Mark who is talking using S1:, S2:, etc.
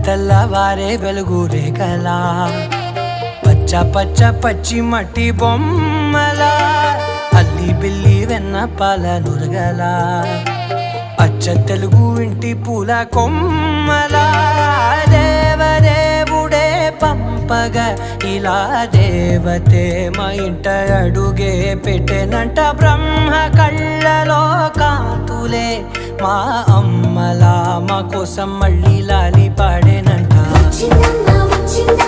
S1: తెల్లవారే వెలుగు రేఖలా పచ్చ పచ్చ పచ్చి మట్టి బొమ్మలా అల్లి బిల్లి వెన్న పాల నురగలా అచ్చ తెలుగు ఇంటి పూల కొమ్మలా దేవదేవుడే పంపగా ఇలా దేవతే మా ఇంట అడుగే పెట్టెనంట బ్రహ్మ కళ్ళలో కాంతులే మా అమ్మలా మా కోసం మళ్ళీ లాలి పాడేనంట.
S2: వచ్చిందమ్మా వచ్చిందా